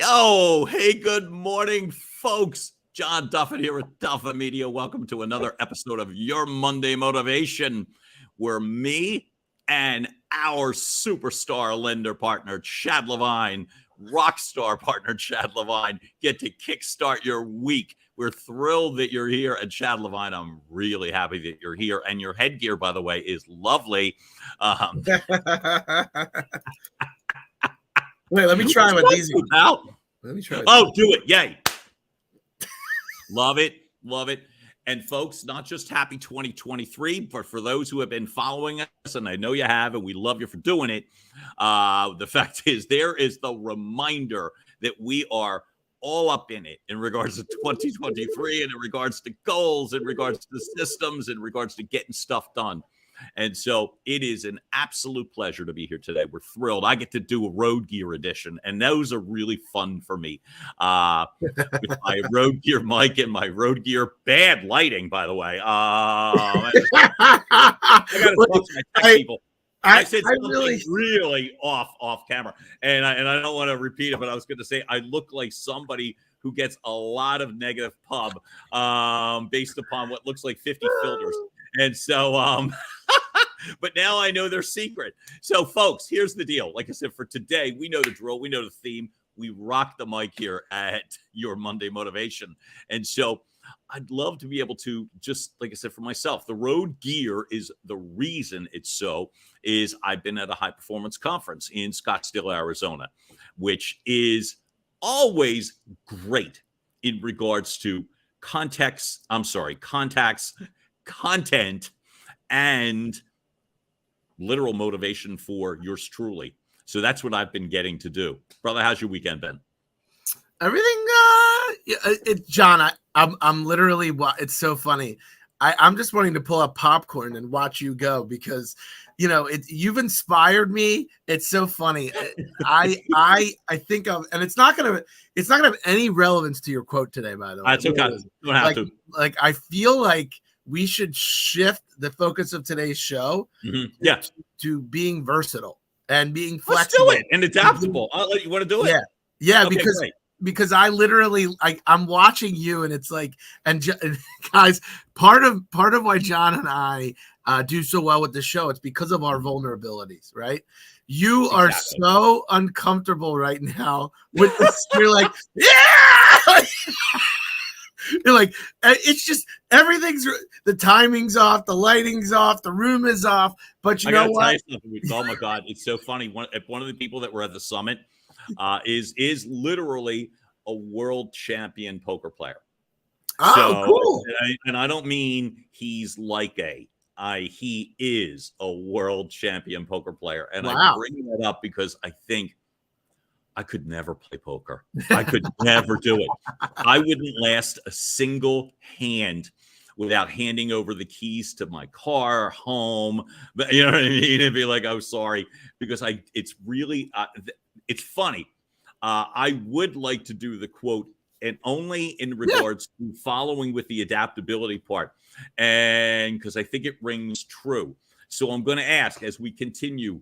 Yo, hey, good morning, folks. John Duffin here with Duffin Media. Welcome to another episode of Your Monday Motivation, where me and our superstar lender partner, Chad Levine, rock star partner, Chad Levine, get to kickstart your week. We're thrilled that you're here. And Chad Levine, I'm really happy that you're here. And your headgear, by the way, is lovely. Wait, let me try with these. Let me try. Oh, do it. Yay. Love it. Love it. And folks, not just happy 2023, but for those who have been following us, and I know you have, and we love you for doing it. The fact is, there is the reminder that we are all up in it in regards to 2023 and in regards to goals, in regards to systems, in regards to getting stuff done. And so it is an absolute pleasure to be here today. We're thrilled. I get to do a road gear edition, and those are really fun for me. With my road gear mic and my road gear bad lighting, by the way. I got to talk to my tech people. I said something really off camera, and I don't want to repeat it, but I was going to say I look like somebody who gets a lot of negative pub based upon what looks like 50 filters. And so, but now I know their secret. So, folks, here's the deal. Like I said, for today, we know the drill. We know the theme. We rock the mic here at Your Monday Motivation. And so I'd love to be able to just, like I said, for myself, the road gear is the reason it's so is I've been at a high performance conference in Scottsdale, Arizona, which is always great in regards to contacts, content, and literal motivation for yours truly. So that's what I've been getting to do. Brother, how's your weekend been? Everything, John, I'm literally, it's so funny. I'm just wanting to pull up popcorn and watch you go because, you know, you've inspired me. It's so funny. I think of, and it's not gonna have any relevance to your quote today, by the way. That's okay. You don't have to. Like, I feel like we should shift the focus of today's show to being versatile and being flexible. Let's do it and adaptable. I'll let you want to do it. Yeah, okay, because I literally I'm watching you, and it's like, and guys, part of why John and I do so well with the show, it's because of our vulnerabilities, right? You are so uncomfortable right now with this. You're like, yeah. You're like, it's just everything's, the timing's off, the lighting's off, the room is off. But you know what? Oh my God, it's so funny. One of the people that were at the summit is literally a world champion poker player. Oh, cool. And I don't mean he's like he is a world champion poker player. And I bring that up because I think I could never play poker. I could never do it. I wouldn't last a single hand without handing over the keys to my car, home. But you know what I mean? It'd be like, oh, sorry, because it's really, it's funny. I would like to do the quote, and only in regards to following with the adaptability part, and because I think it rings true. So I'm going to ask as we continue.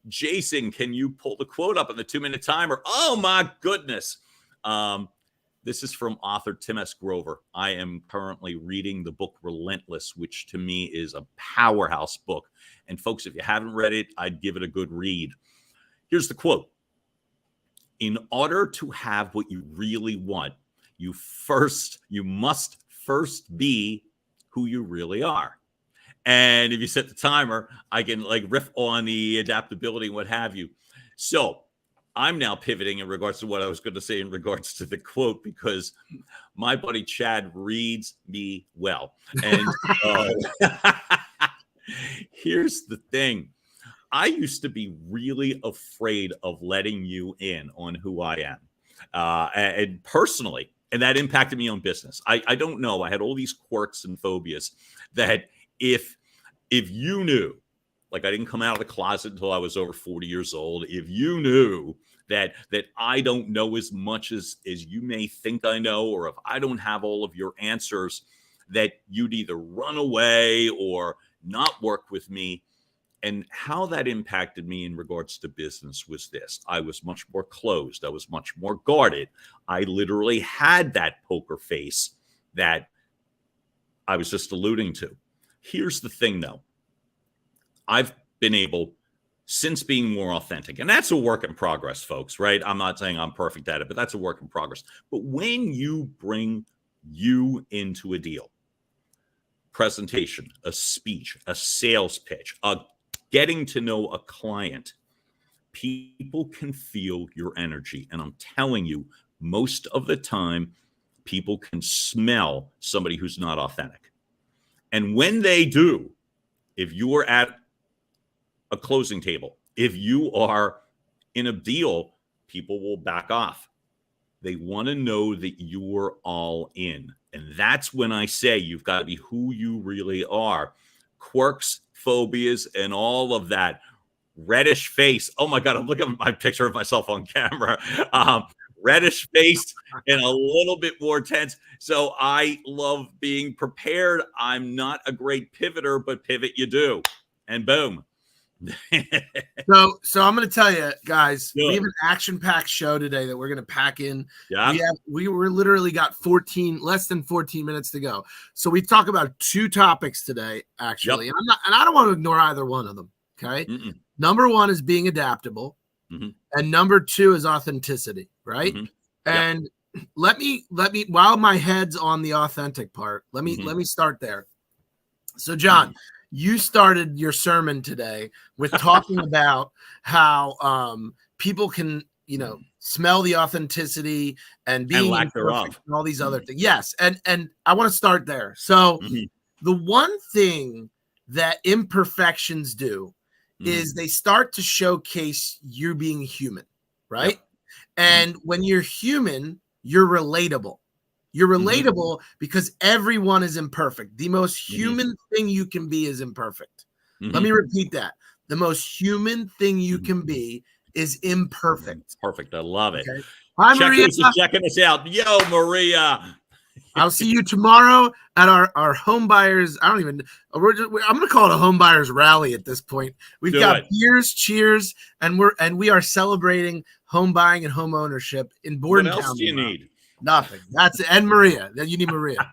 Jason, can you pull the quote up on the 2-minute timer? Oh, my goodness. This is from author Tim S. Grover. I am currently reading the book Relentless, which to me is a powerhouse book. And folks, if you haven't read it, I'd give it a good read. Here's the quote. In order to have what you really want, you must first be who you really are. And if you set the timer, I can like riff on the adaptability and what have you. So I'm now pivoting in regards to what I was going to say in regards to the quote, because my buddy Chad reads me well. And here's the thing. I used to be really afraid of letting you in on who I am. And personally, and that impacted me on business. I don't know. I had all these quirks and phobias that if you knew, like I didn't come out of the closet until I was over 40 years old. If you knew that I don't know as much as you may think I know, or if I don't have all of your answers, that you'd either run away or not work with me. And how that impacted me in regards to business was this. I was much more closed. I was much more guarded. I literally had that poker face that I was just alluding to. Here's the thing, though. I've been able, since being more authentic, and that's a work in progress, folks, right? I'm not saying I'm perfect at it, but that's a work in progress. But when you bring you into a deal, presentation, a speech, a sales pitch, a getting to know a client, people can feel your energy. And I'm telling you, most of the time, people can smell somebody who's not authentic. And when they do, if you are at a closing table, if you are in a deal, people will back off. They want to know that you're all in. And that's when I say you've got to be who you really are. Quirks, phobias, and all of that. Reddish face. Oh my God, I'm looking at my picture of myself on camera. Reddish face and a little bit more tense. So I love being prepared. I'm not a great pivoter, but pivot you do. And boom. So I'm going to tell you guys, we have an action-packed show today that we're going to pack in. Yeah. We're literally got less than 14 minutes to go. So we talk about two topics today, actually. Yep. And I don't want to ignore either one of them. Okay. Mm-mm. Number one is being adaptable. Mm-hmm. And number two is authenticity. Right. Mm-hmm. And let me, while my head's on the authentic part, let me start there. So John, you started your sermon today with talking about how people can, smell the authenticity and being and lack imperfect thereof and all these other things. Yes. And I want to start there. So the one thing that imperfections do is they start to showcase you being human, right? Yep. And when you're human, you're relatable. You're relatable because everyone is imperfect. The most human thing you can be is imperfect. Let me repeat that. The most human thing you can be is imperfect. Perfect. I love it. Okay. Hi, Maria. Checkers are checking us out. Yo, Maria. I'll see you tomorrow at our home buyers. I'm going to call it a home buyers rally at this point. We've got beers, cheers, and we are celebrating home buying and home ownership in Bordentown. What else do you need? Nothing. That's it. And Maria. Then you need Maria.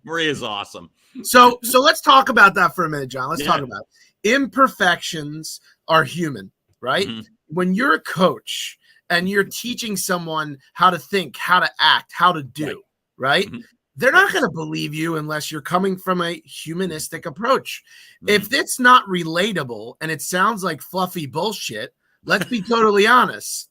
Maria's awesome. So let's talk about that for a minute, John. Let's talk about it. Imperfections are human, right? When you're a coach and you're teaching someone how to think, how to act, how to do, right? They're not going to believe you unless you're coming from a humanistic approach. If it's not relatable and it sounds like fluffy bullshit, let's be totally honest.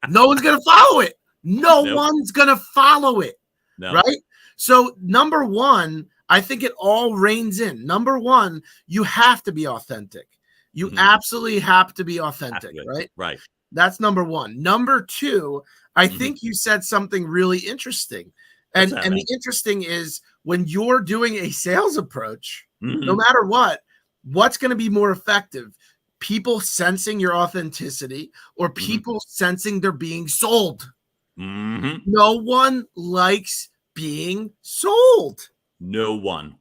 No one's going to follow it. No one's going to follow it. Right? So number one, I think it all reigns in. Number one, you have to be authentic. You absolutely have to be authentic, right? Right. That's number one. Number two, I think you said something really interesting. And the interesting is when you're doing a sales approach, no matter what's going to be more effective? People sensing your authenticity or people sensing they're being sold. No one likes being sold. No one.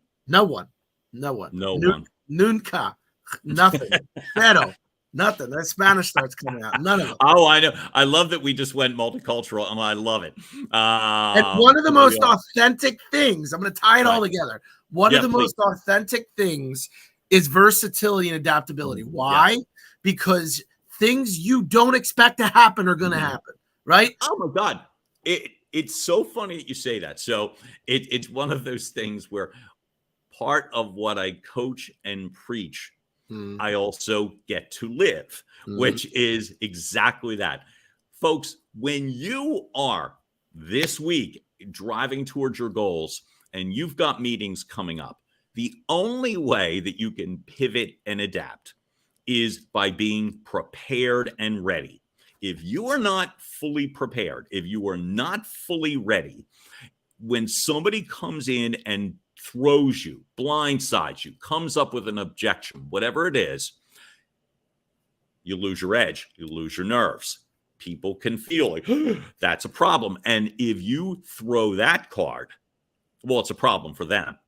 Nunca. Nothing. Pero. Nothing. That Spanish starts coming out. None of it. Oh, I know. I love that we just went multicultural, and I love it. And one of the most authentic things, I'm going to tie it all together. One of the most authentic things is versatility and adaptability. Why? Because things you don't expect to happen are going to happen, right? Oh my God. It's so funny that you say that. So it's one of those things where part of what I coach and preach, I also get to live, which is exactly that. Folks, when you are this week driving towards your goals and you've got meetings coming up, the only way that you can pivot and adapt is by being prepared and ready. If you are not fully prepared, if you are not fully ready, when somebody comes in and throws you, blindsides you, comes up with an objection, whatever it is, you lose your edge, you lose your nerves. People can feel like that's a problem. And if you throw that card, well, it's a problem for them.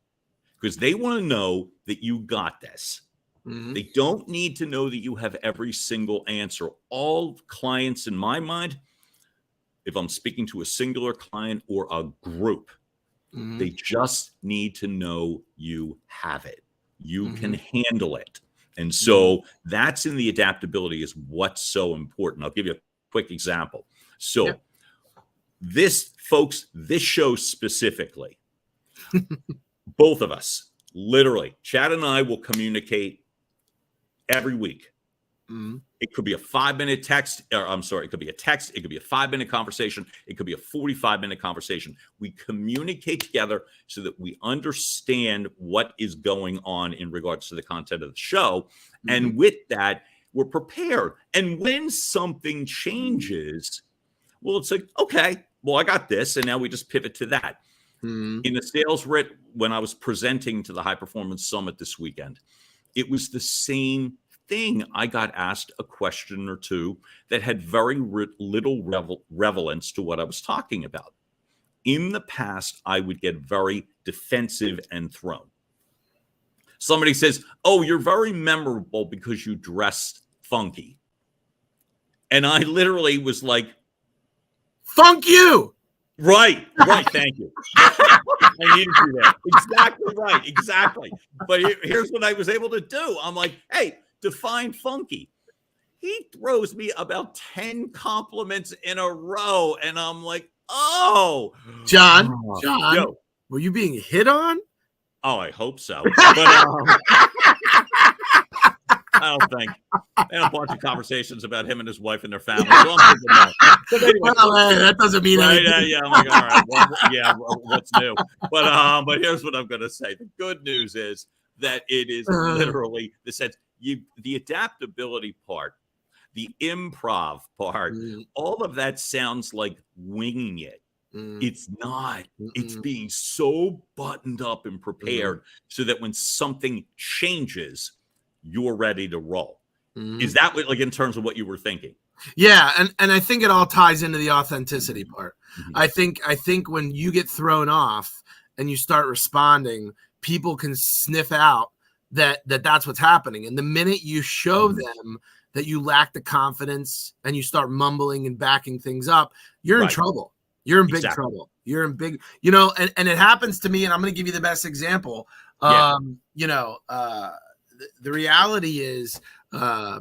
because they want to know that you got this. Mhm. They don't need to know that you have every single answer. All clients, in my mind, if I'm speaking to a singular client or a group, Mhm. they just need to know you have it. You can Mhm. handle it. And Mhm. so that's in the adaptability is what's so important. I'll give you a quick example. So Yep. this, folks, this show specifically, both of us, literally, Chad and I will communicate every week. Mhm. It could be a 5-minute text, or I'm sorry, it could be a text, it could be a 5-minute conversation, it could be a 45-minute conversation. We communicate together so that we understand what is going on in regards to the content of the show. Mhm. And with that, we're prepared. And when something changes, well, it's like, okay, well, I got this, and now we just pivot to that. Mhm. In the sales writ, when I was presenting to the High Performance Summit this weekend, it was the same thing. I got asked a question or two that had very little relevance to what I was talking about. In the past, I would get very defensive and thrown. Somebody says, "Oh, you're very memorable because you dressed funky." And I literally was like, Funk you. right, thank you. I needed you there. Exactly right. Exactly. But here's what I was able to do. I'm like, hey, define funky. He throws me about 10 compliments in a row. And I'm like, oh, John, yo. were you being hit on? Oh, I hope so. But I don't think. I had a bunch of conversations about him and his wife and their family. So I'm thinking no. But anyway, Well, hey, that doesn't mean right? anything. Yeah. I'm like, all right. Well, yeah. What's new? But here's what I'm going to say. The good news is that it is literally the sense the adaptability part, the improv part, Mm, all of that sounds like winging it. mm, It's not. It's mm, being so buttoned up and mm. prepared so that when something changes, you're ready to roll. Mhm. Is that what, like, in terms of what you were thinking? Yeah, and I think it all ties into the authenticity part. Mhm. I think when you get thrown off and you start responding, people can sniff out that's what's happening. And the minute you show Mhm. them that you lack the confidence and you start mumbling and backing things up, you're in Right. trouble. You're in big Exactly. trouble. You're in big, and it happens to me, and I'm going to give you the best example. Yeah. The reality is, I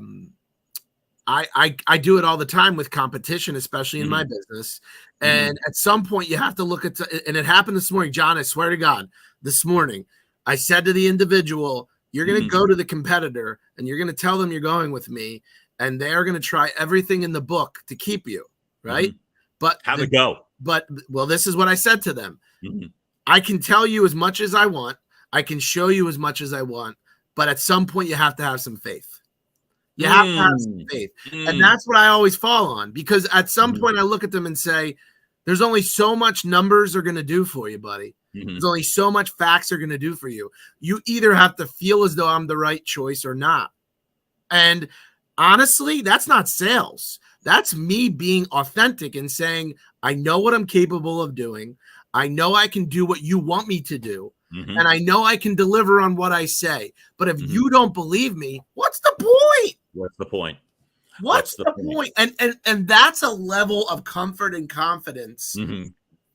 do it all the time with competition, especially in my Mhm. business. Mhm. And at some point, you have to look at, and it happened this morning, John. I swear to God, this morning, I said to the individual, "You're going to Mhm. go to the competitor, and you're going to tell them you're going with me, and they're going to try everything in the book to keep you, right?" Mhm. But How'd it go? well, this is what I said to them. Mhm. I can tell you as much as I want. I can show you as much as I want. But at some point, you have to have some faith. You have to have some faith. And that's what I always fall on, because at some point I look at them and say, there's only so much numbers are going to do for you, buddy. There's only so much facts are going to do for you. You either have to feel as though I'm the right choice or not. And honestly, that's not sales. That's me being authentic and saying, I know what I'm capable of doing. I know I can do what you want me to do. And I know I can deliver on what I say. But if you don't believe me, what's the point? What's the point? What's the point? And that's a level of comfort and confidence.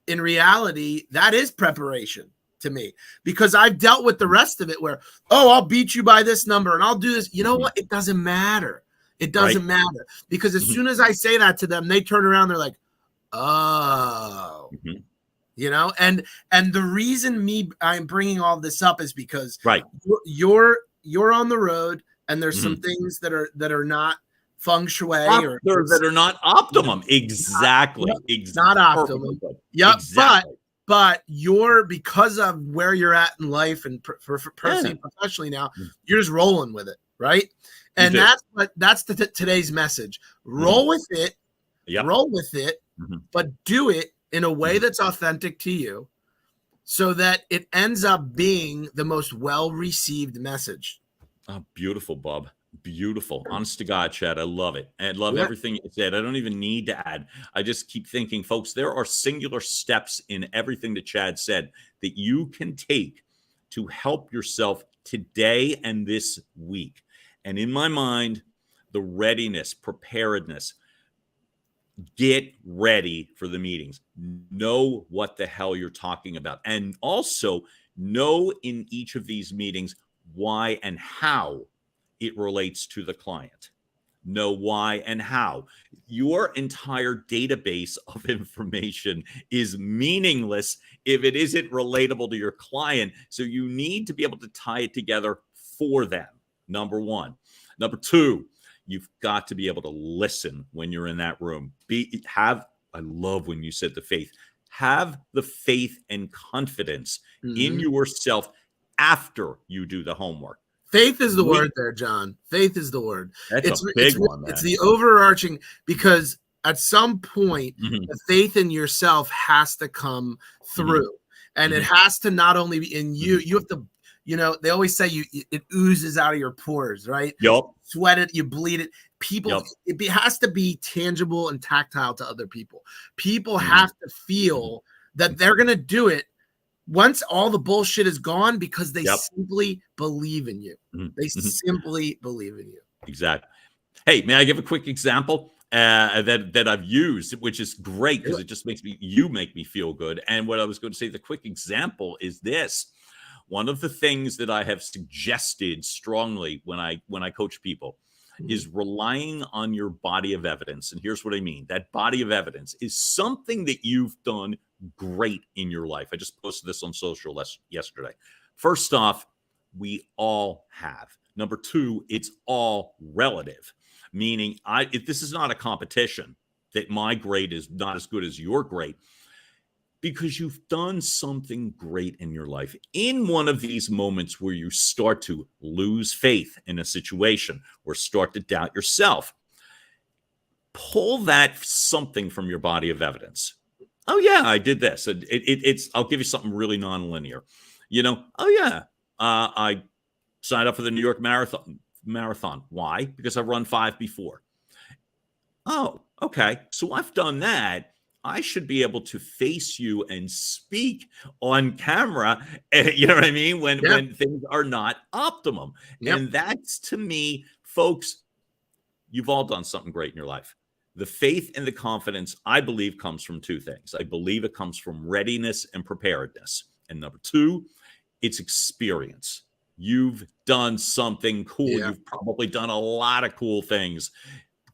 In reality, that is preparation to me, because I've dealt with the rest of it where, oh, I'll beat you by this number and I'll do this. You know what? It doesn't matter. It doesn't matter, because as soon as I say that to them, they turn around. They're like, oh, and the reason I'm bringing all this up is because you're on the road, and there's some things that are not feng shui or that are not optimum. Exactly. Not optimum. Yep. Exactly. But you're, because of where you're at in life and personally and professionally now, you're just rolling with it, right? And that's today's message. Roll with it. Roll with it, but do it in a way that's authentic to you, so that it ends up being the most well-received message. Oh, beautiful, Bob. Beautiful. Honest to God, Chad, I love it. I love everything you said. I don't even need to add. I just keep thinking, folks, there are singular steps in everything that Chad said that you can take to help yourself today and this week. And in my mind, the readiness, preparedness, get ready for the meetings. Know what the hell you're talking about. And also know in each of these meetings why and how it relates to the client. Know why and how. Your entire database of information is meaningless if it isn't relatable to your client. So you need to be able to tie it together for them. Number one. Number two, you've got to be able to listen when you're in that room. I love when you said the faith. Have the faith and confidence in yourself after you do the homework. Faith is the word there, John. Faith is the word. That's a big one, man. It's the overarching, because at some point, the faith in yourself has to come through. And it has to not only be in you, you have to, they always say it oozes out of your pores, right? Yep. Sweat it, you bleed it. People, it has to be tangible and tactile to other people. People have to feel that they're going to do it once all the bullshit is gone, because they simply believe in you. They simply believe in you. Exactly. Hey, may I give a quick example that I've used, which is great because it just makes me feel good. And what I was going to say, the quick example is this. One of the things that I have suggested strongly when I coach people is relying on your body of evidence. And here's what I mean. That body of evidence is something that you've done great in your life. I just posted this on social yesterday. First off, we all have. Number two, it's all relative, meaning this is not a competition that my grade is not as good as your grade, because you've done something great in your life. In one of these moments where you start to lose faith in a situation or start to doubt yourself, pull that something from your body of evidence. Oh yeah, I did this. I'll give you something really nonlinear. I signed up for the New York Marathon. Why? Because I've run 5 before. Oh, okay. So I've done that. I should be able to face you and speak on camera, you know what I mean, when things are not optimum. And that's, to me, folks, you've all done something great in your life. The faith and the confidence, I believe, comes from two things. I believe it comes from readiness and preparedness. And number two, it's experience. You've done something cool. You've probably done a lot of cool things.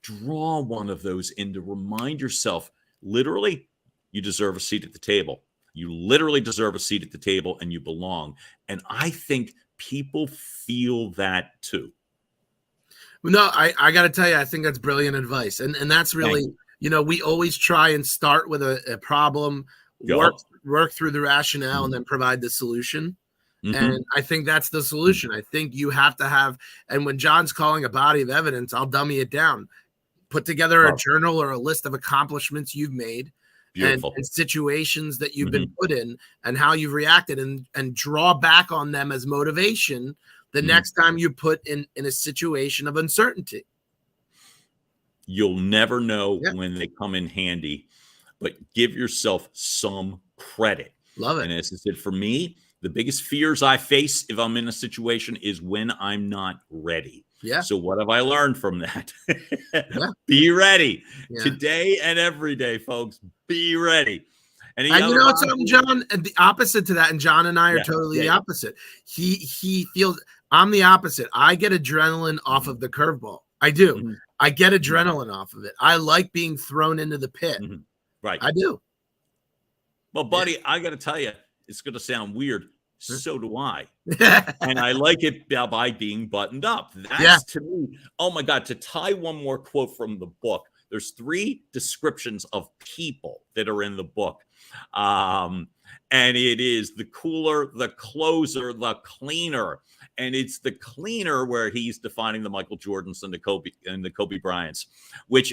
Draw one of those in to remind yourself, literally, you deserve a seat at the table. You literally deserve a seat at the table, and you belong. And I think people feel that too. No, I got to tell you, I think that's brilliant advice. And that's really, we always try and start with a problem, work through the rationale, and then provide the solution. And I think that's the solution. I think you have to have, and when John's calling a body of evidence, I'll dummy it down. Put together a journal or a list of accomplishments you've made and situations that you've been put in and how you've reacted, and draw back on them as motivation the next time you put in a situation of uncertainty. You'll never know when they come in handy, but give yourself some credit. Love it. And as I said, for me, the biggest fears I face if I'm in a situation is when I'm not ready. Yeah. So what have I learned from that? Be ready today and every day, folks. Be ready. And you know what's something, John? The opposite to that, and John and I are totally the opposite. He feels I'm the opposite. I get adrenaline off of the curveball. I do. I get adrenaline off of it. I like being thrown into the pit. Right. I do. Well, buddy, I got to tell you, it's going to sound weird. So do I. And I like it by being buttoned up. That's to me. Oh my God. To tie one more quote from the book, there's 3 descriptions of people that are in the book. And it is the cooler, the closer, the cleaner. And it's the cleaner where he's defining the Michael Jordans and the Kobe Bryants, which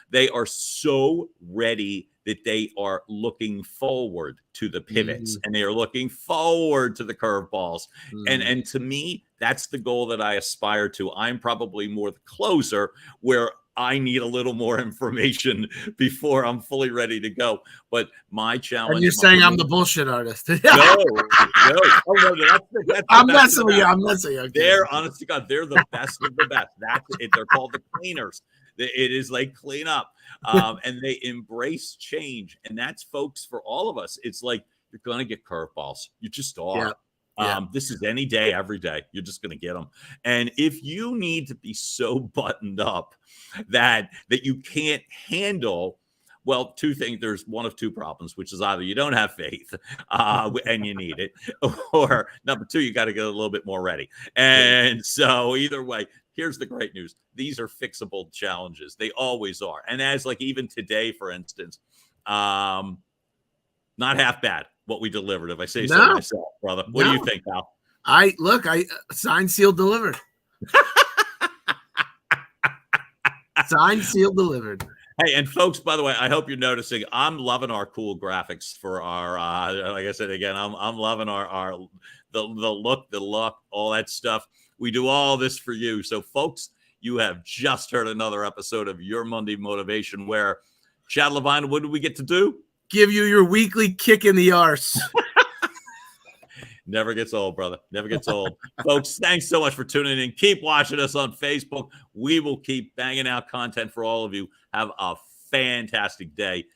they are so ready that they are looking forward to the pivots and they are looking forward to the curveballs. And to me, that's the goal that I aspire to. I'm probably more the closer, where I need a little more information before I'm fully ready to go. But my challenge. And you're saying I'm the bullshit artist. No. Oh, no, that's I'm messing with you. I'm messing with you. They're, honest to God, they're the best of the best. That's it. They're called the cleaners. It is like clean up. And they embrace change. And that's, folks, for all of us. It's like you're going to get curveballs. You just are. Yeah. Yeah. This is any day, every day. You're just going to get them. And if you need to be so buttoned up that you can't handle, well, two things. There's one of two problems, which is either you don't have faith and you need it, or number two, you got to get a little bit more ready. And so either way, here's the great news. These are fixable challenges. They always are. And as like even today, for instance, not half bad what we delivered, if I say so myself, brother. What do you think, pal? I signed, sealed, delivered. Signed, sealed, delivered. Hey, and folks, by the way, I hope you're noticing I'm loving our cool graphics for our like I said again, I'm loving our the look, all that stuff. We do all this for you. So folks, you have just heard another episode of Your Monday Motivation, where Chad Levine, what do we get to do? Give you your weekly kick in the arse. Never gets old, brother. Never gets old. Folks, thanks so much for tuning in. Keep watching us on Facebook. We will keep banging out content for all of you. Have a fantastic day.